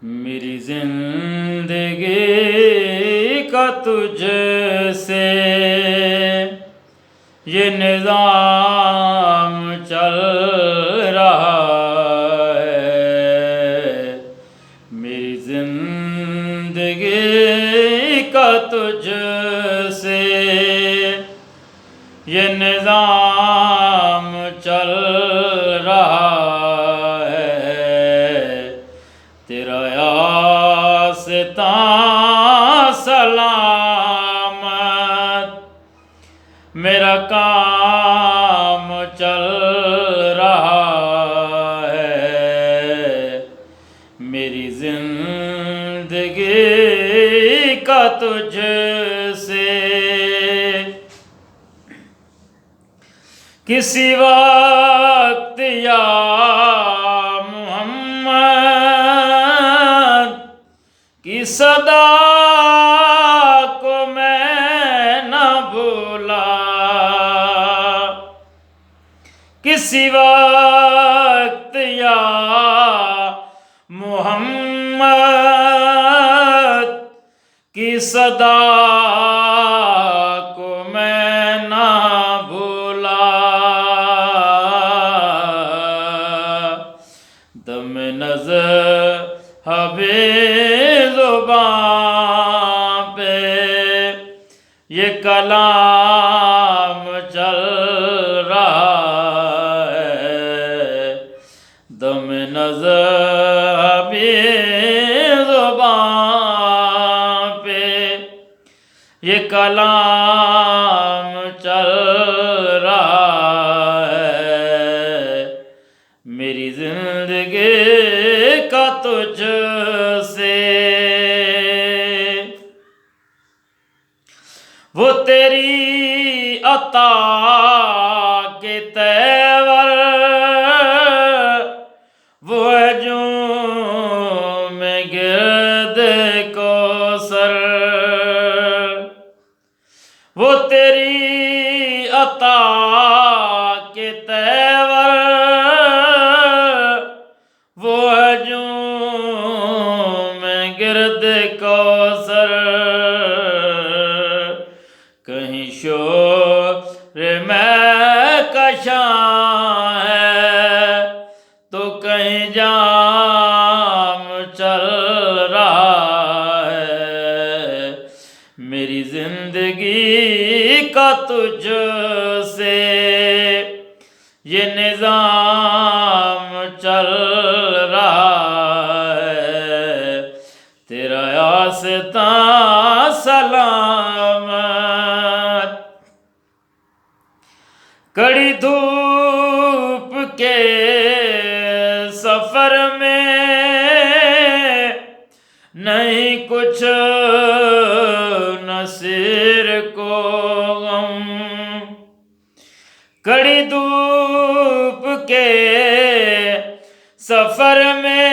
میری زندگی کا تجھ سے یہ نظام چل رہا ہے، میری زندگی کا تجھ سے یہ نظام چل رہا ہے، تیرا آستاں سلامت، میرا کام چل رہا ہے، میری زندگی کا تجھ سے کسی وقت یا محمد کی صدا کو میں نہ بھولا، کسی وقت یا محمد کی صدا کو میں نہ بھولا، دم نظر زبان پہ یہ کلام چل رہا ہے، دم نظر زبان پہ یہ کلام چل رہا ہے، میری زندگی کا تجھ سے وہ تیری عطا کے تیور، وہ ہے جو میں گرد کوثر، وہ تیری عطا کے تیور، وہ ہے جو میں گرد کوثر، کہیں شور میں کشاں ہے تو کہیں جام چل رہا ہے، میری زندگی کا تجھ سے یہ نظام چل رہا ہے، تیرا آستاں سلامت، کڑی دھوپ کے سفر میں نہیں کچھ نہ سر کو غم، کڑی دھوپ کے سفر میں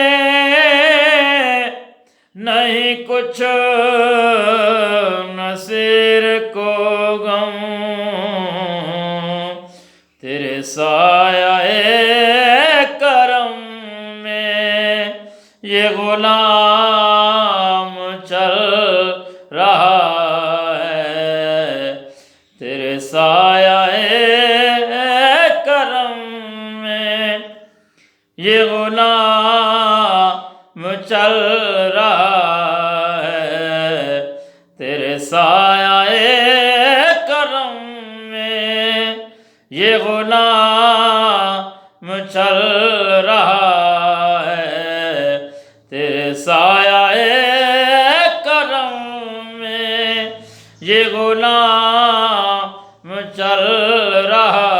نہیں کچھ نہ سر کو غم، تیرے سایہ کرم میں یہ غلام چل رہا ہے، تیرے سایہ کرم میں یہ غلام چل رہا ہے، تیرے سایہ کرم میں یہ غلام چل رہا ہے، تیرے سایہ کرم میں یہ غلام چل رہا